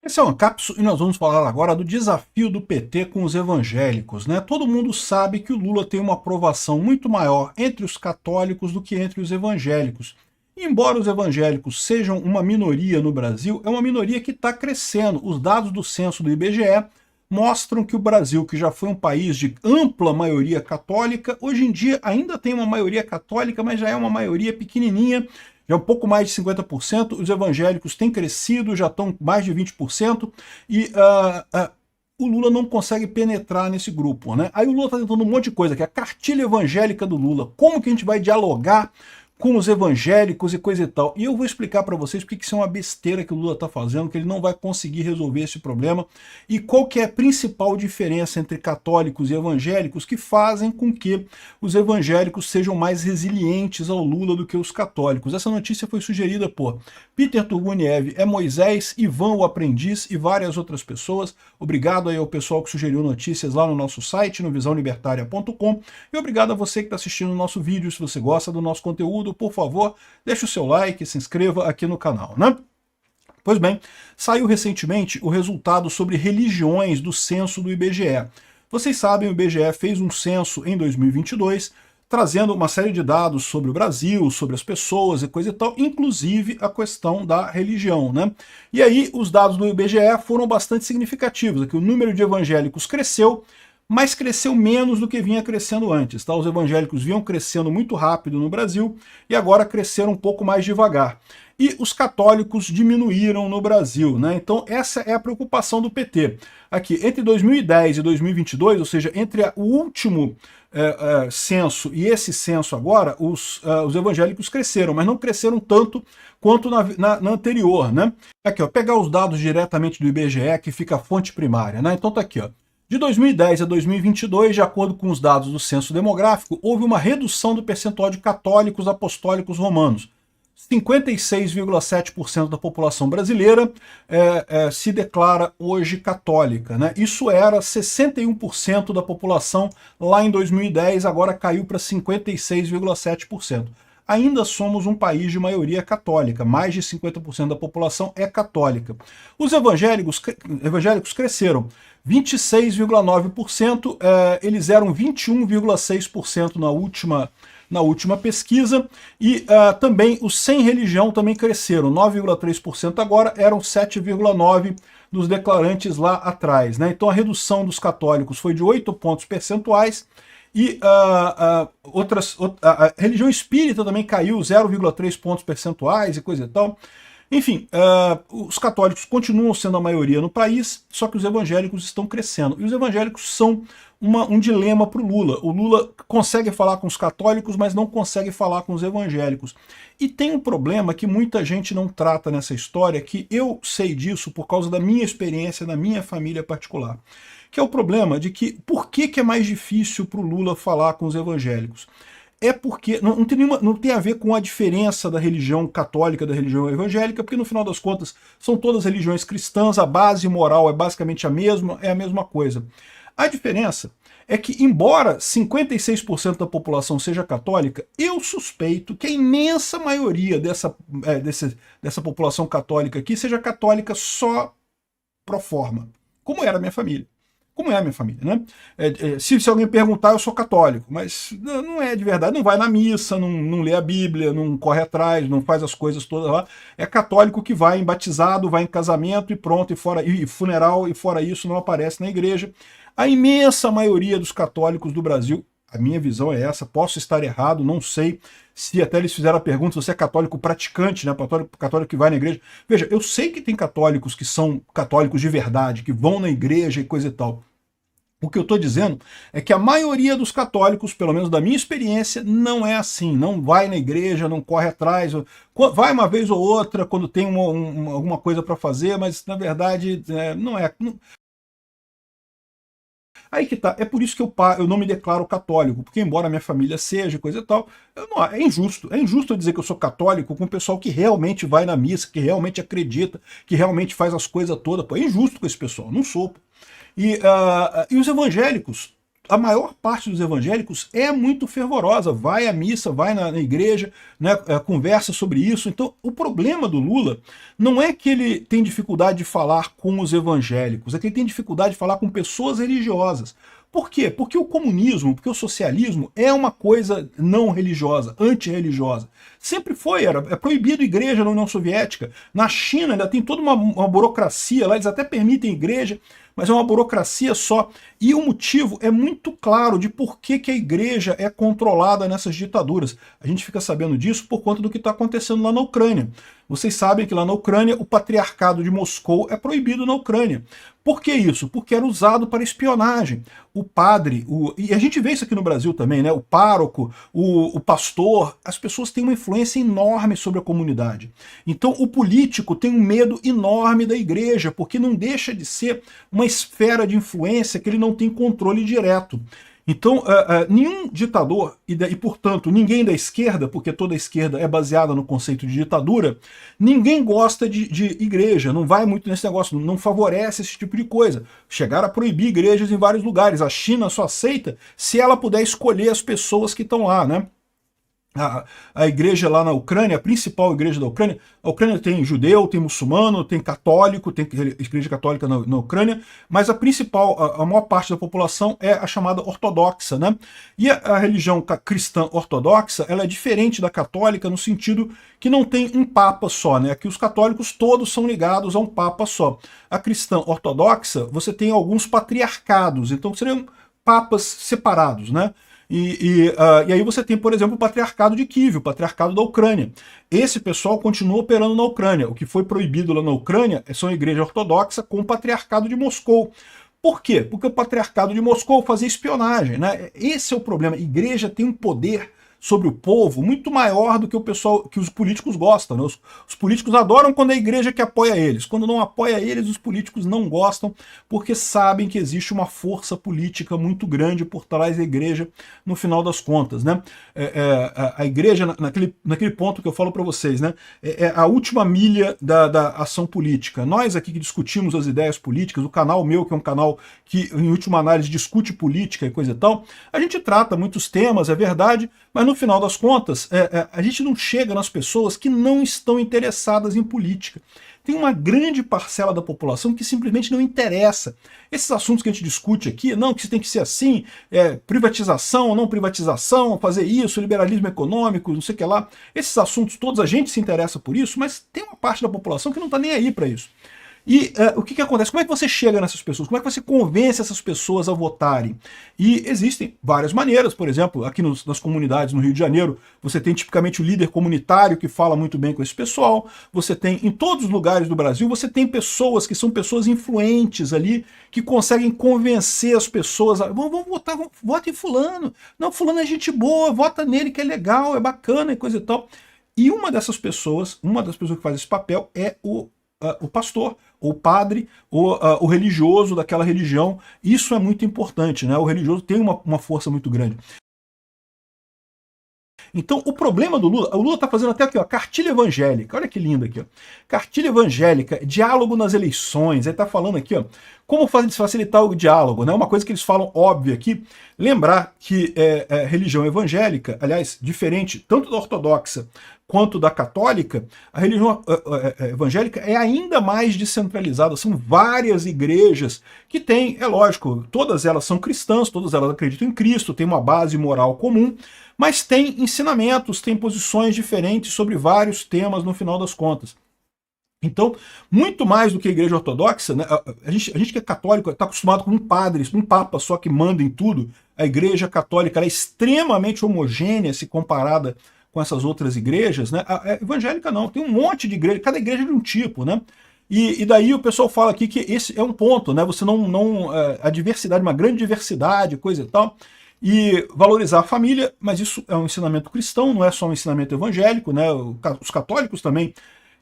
Esse é o Ancapso e nós vamos falar agora do desafio do PT com os evangélicos, né? Todo mundo sabe que o Lula tem uma aprovação muito maior entre os católicos do que entre os evangélicos. E embora os evangélicos sejam uma minoria no Brasil, é uma minoria que está crescendo. Os dados do censo do IBGE mostram que o Brasil, que já foi um país de ampla maioria católica, hoje em dia ainda tem uma maioria católica, mas já é uma maioria pequenininha, já é um pouco mais de 50%, os evangélicos têm crescido, já estão mais de 20%, e o Lula não consegue penetrar nesse grupo, né? Aí o Lula está tentando um monte de coisa, que é a cartilha evangélica do Lula. Como que a gente vai dialogar com os evangélicos e coisa e tal. E eu vou explicar para vocês porque isso é uma besteira que o Lula está fazendo, que ele não vai conseguir resolver esse problema, e qual que é a principal diferença entre católicos e evangélicos que fazem com que os evangélicos sejam mais resilientes ao Lula do que os católicos. Essa notícia foi sugerida por Peter Turguniev, Moisés, Ivan o Aprendiz e várias outras pessoas. Obrigado aí ao pessoal que sugeriu notícias lá no nosso site, no visãolibertaria.com, e obrigado a você que está assistindo o nosso vídeo. Se você gosta do nosso conteúdo, por favor, deixe o seu like, se inscreva aqui no canal, né? Pois bem, saiu recentemente o resultado sobre religiões do censo do IBGE. Vocês sabem, o IBGE fez um censo em 2022, trazendo uma série de dados sobre o Brasil, sobre as pessoas e coisa e tal, inclusive a questão da religião, né? E aí os dados do IBGE foram bastante significativos, aqui o número de evangélicos cresceu, mas cresceu menos do que vinha crescendo antes, tá? Os evangélicos vinham crescendo muito rápido no Brasil e agora cresceram um pouco mais devagar. E os católicos diminuíram no Brasil, né? Então essa é a preocupação do PT. Aqui, entre 2010 e 2022, ou seja, entre o último censo e esse censo agora, os evangélicos cresceram, mas não cresceram tanto quanto na anterior, né? Aqui, ó, pegar os dados diretamente do IBGE, que fica a fonte primária, né? Então tá aqui, ó. De 2010 a 2022, de acordo com os dados do censo demográfico, houve uma redução do percentual de católicos apostólicos romanos. 56,7% da população brasileira se declara hoje católica, né? Isso era 61% da população lá em 2010, agora caiu para 56,7%. Ainda somos um país de maioria católica, mais de 50% da população é católica. Os evangélicos cresceram 26,9%, eles eram 21,6% na última pesquisa, e também os sem religião também cresceram, 9,3% agora, eram 7,9% dos declarantes lá atrás, né? Então a redução dos católicos foi de 8 pontos percentuais, e a religião espírita também caiu 0,3 pontos percentuais e coisa e tal. Enfim, os católicos continuam sendo a maioria no país, só que os evangélicos estão crescendo. E os evangélicos são um dilema para o Lula. O Lula consegue falar com os católicos, mas não consegue falar com os evangélicos. E tem um problema que muita gente não trata nessa história, que eu sei disso por causa da minha experiência, da minha família particular. Que é o problema de que, por que é mais difícil para o Lula falar com os evangélicos? É porque não tem a ver com a diferença da religião católica da religião evangélica, porque no final das contas são todas religiões cristãs, a base moral é basicamente a mesma coisa. A diferença é que, embora 56% da população seja católica, eu suspeito que a imensa maioria dessa população católica aqui seja católica só pro forma, como era a minha família. Como é a minha família, né? Se alguém perguntar, eu sou católico, mas não é de verdade, não vai na missa, não lê a Bíblia, não corre atrás, não faz as coisas todas lá. É católico que vai em batizado, vai em casamento e pronto, e funeral, e fora isso não aparece na igreja. A imensa maioria dos católicos do Brasil, a minha visão é essa, posso estar errado, não sei se até eles fizeram a pergunta se você é católico praticante, né, católico que vai na igreja. Veja, eu sei que tem católicos que são católicos de verdade, que vão na igreja e coisa e tal. O que eu estou dizendo é que a maioria dos católicos, pelo menos da minha experiência, não é assim, não vai na igreja, não corre atrás, vai uma vez ou outra quando tem alguma coisa para fazer, mas na verdade não é... Aí que tá, é por isso que eu não me declaro católico, porque embora a minha família seja, coisa e tal, é injusto eu dizer que eu sou católico com o pessoal que realmente vai na missa, que realmente acredita, que realmente faz as coisas todas, pô, é injusto com esse pessoal, não sou. E os evangélicos, a maior parte dos evangélicos é muito fervorosa, vai à missa, vai na igreja, né, conversa sobre isso. Então, o problema do Lula não é que ele tem dificuldade de falar com os evangélicos, é que ele tem dificuldade de falar com pessoas religiosas. Por quê? Porque o comunismo, porque o socialismo é uma coisa não religiosa, antirreligiosa. Sempre foi, é proibido igreja na União Soviética. Na China ainda tem toda uma burocracia lá, eles até permitem igreja, mas é uma burocracia só. E o motivo é muito claro de por que a igreja é controlada nessas ditaduras. A gente fica sabendo disso por conta do que está acontecendo lá na Ucrânia. Vocês sabem que lá na Ucrânia o patriarcado de Moscou é proibido na Ucrânia. Por que isso? Porque era usado para espionagem. O padre, e a gente vê isso aqui no Brasil também, né? O pároco, o pastor, as pessoas têm uma influência enorme sobre a comunidade. Então o político tem um medo enorme da igreja, porque não deixa de ser uma esfera de influência que ele não tem controle direto. Então, nenhum ditador, e portanto ninguém da esquerda, porque toda a esquerda é baseada no conceito de ditadura, ninguém gosta de igreja, não vai muito nesse negócio, não favorece esse tipo de coisa. Chegaram a proibir igrejas em vários lugares, a China só aceita se ela puder escolher as pessoas que estão lá, né? A igreja lá na Ucrânia, a principal igreja da Ucrânia, a Ucrânia tem judeu, tem muçulmano, tem católico, tem igreja católica na Ucrânia, mas a principal, a maior parte da população é a chamada ortodoxa, né? E a religião cristã ortodoxa, ela é diferente da católica no sentido que não tem um papa só, né? Aqui os católicos todos são ligados a um papa só. A cristã ortodoxa, você tem alguns patriarcados, então seriam papas separados, né? E aí você tem, por exemplo, o patriarcado de Kiev, o patriarcado da Ucrânia. Esse pessoal continua operando na Ucrânia. O que foi proibido lá na Ucrânia são a igreja ortodoxa com o patriarcado de Moscou. Por quê? Porque o patriarcado de Moscou fazia espionagem, né? Esse é o problema. A igreja tem um poder sobre o povo muito maior do que o pessoal, que os políticos gostam, né? Os políticos adoram quando é a igreja que apoia eles. Quando não apoia eles, os políticos não gostam, porque sabem que existe uma força política muito grande por trás da igreja, no final das contas, né? A igreja, naquele ponto que eu falo para vocês, né? É a última milha da ação política. Nós aqui que discutimos as ideias políticas, o canal meu, que é um canal que, em última análise, discute política e coisa e tal, a gente trata muitos temas, é verdade, mas no final das contas, a gente não chega nas pessoas que não estão interessadas em política. Tem uma grande parcela da população que simplesmente não interessa. Esses assuntos que a gente discute aqui, não, que tem que ser assim, privatização ou não privatização, fazer isso, liberalismo econômico, não sei o que lá. Esses assuntos todos, a gente se interessa por isso, mas tem uma parte da população que não está nem aí para isso. E o que acontece? Como é que você chega nessas pessoas? Como é que você convence essas pessoas a votarem? E existem várias maneiras, por exemplo, aqui nas comunidades no Rio de Janeiro, você tem tipicamente o líder comunitário que fala muito bem com esse pessoal, você tem, em todos os lugares do Brasil, você tem pessoas que são pessoas influentes ali, que conseguem convencer as pessoas, vamos votar, vota em fulano, não, fulano é gente boa, vota nele que é legal, é bacana e coisa e tal. E uma das pessoas que faz esse papel é o pastor, ou padre, ou o religioso daquela religião. Isso é muito importante, né? O religioso tem uma força muito grande. Então, o problema do Lula, o Lula está fazendo até aqui, ó, cartilha evangélica, olha que lindo aqui, ó. Cartilha evangélica, diálogo nas eleições, ele está falando aqui, ó, como facilitar o diálogo, né? Uma coisa que eles falam óbvio aqui, lembrar que religião evangélica, aliás, diferente tanto da ortodoxa quanto da católica, a religião evangélica é ainda mais descentralizada, são várias igrejas que têm, é lógico, todas elas são cristãs, todas elas acreditam em Cristo, têm uma base moral comum, mas tem ensinamentos, tem posições diferentes sobre vários temas no final das contas. Então, muito mais do que a igreja ortodoxa, né, a gente que é católico está acostumado com um padre, um papa só que manda em tudo. A igreja católica é extremamente homogênea se comparada com essas outras igrejas, né? A evangélica não, tem um monte de igreja, cada igreja é de um tipo, né? E daí o pessoal fala aqui que esse é um ponto, né? Você a diversidade, uma grande diversidade, coisa e tal, e valorizar a família, mas isso é um ensinamento cristão, não é só um ensinamento evangélico, né? Os católicos também.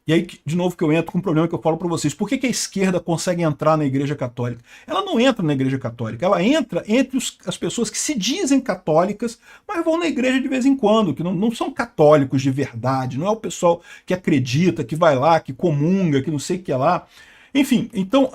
E aí, de novo, que eu entro com um problema que eu falo para vocês. Por que a esquerda consegue entrar na igreja católica? Ela não entra na igreja católica, ela entra entre as pessoas que se dizem católicas, mas vão na igreja de vez em quando, que não são católicos de verdade, não é o pessoal que acredita, que vai lá, que comunga, que não sei o que é lá. Enfim, então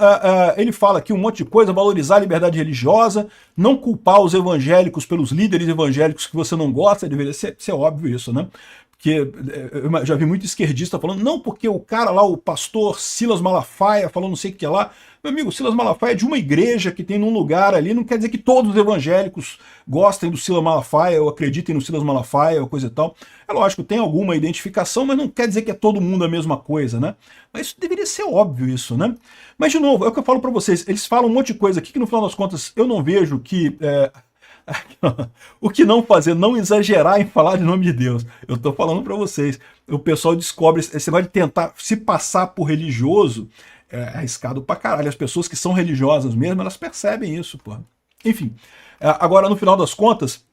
ele fala aqui um monte de coisa, valorizar a liberdade religiosa, não culpar os evangélicos pelos líderes evangélicos que você não gosta, deveria ser óbvio isso, né? Porque eu já vi muito esquerdista falando, não, porque o cara lá, o pastor Silas Malafaia, falou não sei o que lá. Meu amigo, Silas Malafaia é de uma igreja que tem num lugar ali, não quer dizer que todos os evangélicos gostem do Silas Malafaia ou acreditem no Silas Malafaia ou coisa e tal. É lógico, tem alguma identificação, mas não quer dizer que é todo mundo a mesma coisa, né? Mas isso deveria ser óbvio isso, né? Mas, de novo, é o que eu falo pra vocês, eles falam um monte de coisa aqui que no final das contas eu não vejo que... o que não fazer, não exagerar em falar de nome de Deus. Eu tô falando para vocês, o pessoal descobre esse negócio de tentar se passar por religioso, é arriscado pra caralho. As pessoas que são religiosas mesmo, elas percebem isso, pô. Enfim, agora no final das contas,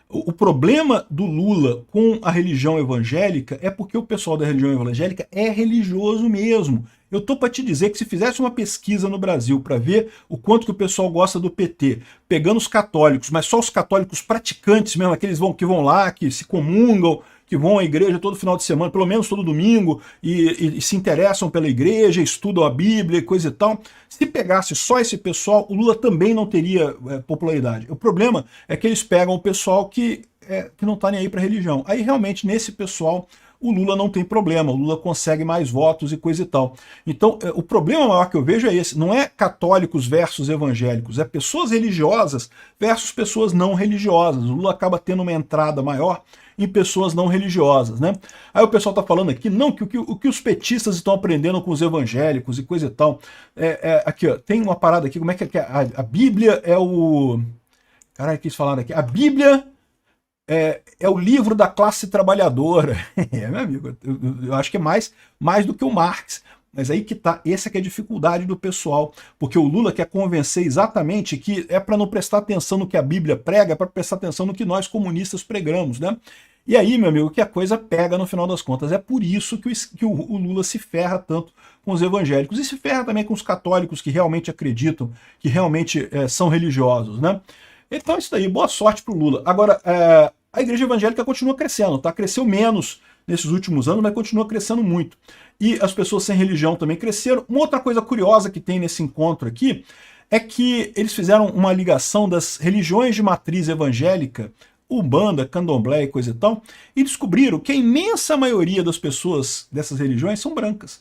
o problema do Lula com a religião evangélica é porque o pessoal da religião evangélica é religioso mesmo. Eu tô para te dizer que se fizesse uma pesquisa no Brasil para ver o quanto que o pessoal gosta do PT, pegando os católicos, mas só os católicos praticantes mesmo, aqueles que vão lá, que se comungam, que vão à igreja todo final de semana, pelo menos todo domingo, e se interessam pela igreja, estudam a Bíblia e coisa e tal. Se pegasse só esse pessoal, o Lula também não teria popularidade. O problema é que eles pegam o pessoal que não está nem aí para religião. Aí realmente nesse pessoal o Lula não tem problema, o Lula consegue mais votos e coisa e tal. Então o problema maior que eu vejo é esse, não é católicos versus evangélicos, é pessoas religiosas versus pessoas não religiosas. O Lula acaba tendo uma entrada maior em pessoas não religiosas, né? Aí o pessoal tá falando aqui, não, que o que os petistas estão aprendendo com os evangélicos e coisa e tal. Aqui, ó, tem uma parada aqui, como é que é? A Bíblia é o... Caralho, quis falar aqui. A Bíblia é o livro da classe trabalhadora. Meu amigo, eu acho que é mais do que o Marx. Mas aí que tá, essa que é a dificuldade do pessoal, porque o Lula quer convencer exatamente que é para não prestar atenção no que a Bíblia prega, é para prestar atenção no que nós comunistas pregamos, né? E aí, meu amigo, que a coisa pega no final das contas. É por isso que o Lula se ferra tanto com os evangélicos e se ferra também com os católicos que realmente acreditam, que realmente são religiosos, né? Então isso daí, boa sorte pro Lula. Agora, a igreja evangélica continua crescendo, tá? Cresceu menos nesses últimos anos, mas continua crescendo muito. E as pessoas sem religião também cresceram. Uma outra coisa curiosa que tem nesse encontro aqui é que eles fizeram uma ligação das religiões de matriz evangélica, Umbanda, Candomblé e coisa e tal, e descobriram que a imensa maioria das pessoas dessas religiões são brancas.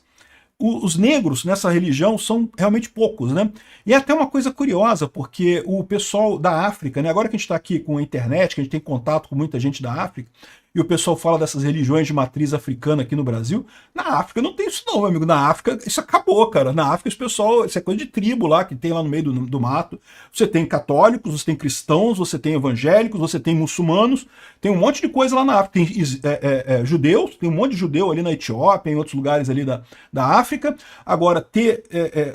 Os negros nessa religião são realmente poucos, né? E é até uma coisa curiosa, porque o pessoal da África, né? Agora que a gente está aqui com a internet, que a gente tem contato com muita gente da África, e o pessoal fala dessas religiões de matriz africana aqui no Brasil, na África não tem isso não, meu amigo. Na África isso acabou, cara. Na África esse pessoal, isso é coisa de tribo lá, que tem lá no meio do mato. Você tem católicos, você tem cristãos, você tem evangélicos, você tem muçulmanos, tem um monte de coisa lá na África. Tem judeus, tem um monte de judeu ali na Etiópia, em outros lugares ali da África. Agora, ter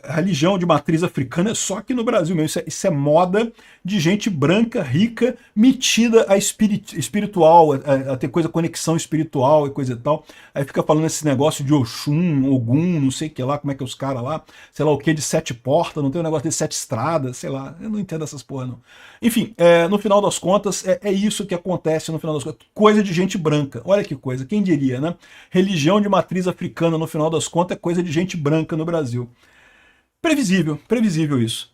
religião de matriz africana é só aqui no Brasil mesmo. Isso é moda de gente branca, rica, metida a espiritual, a ter coisa, conexão espiritual e coisa e tal. Aí fica falando esse negócio de Oxum, Ogum, não sei o que lá, como é que é os caras lá, sei lá o que, de 7 portas, não tem um negócio de 7 estradas, sei lá, eu não entendo essas porra não. Enfim, no final das contas, é isso que acontece no final das contas, coisa de gente branca, olha que coisa, quem diria, né? Religião de matriz africana, no final das contas, é coisa de gente branca no Brasil. Previsível isso.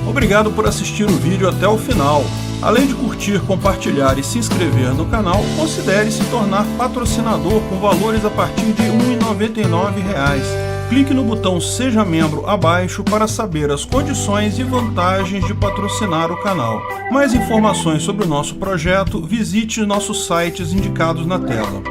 Obrigado por assistir o vídeo até o final. Além de curtir, compartilhar e se inscrever no canal, considere se tornar patrocinador com valores a partir de R$ 1,99. Clique no botão Seja Membro abaixo para saber as condições e vantagens de patrocinar o canal. Mais informações sobre o nosso projeto, visite nossos sites indicados na tela.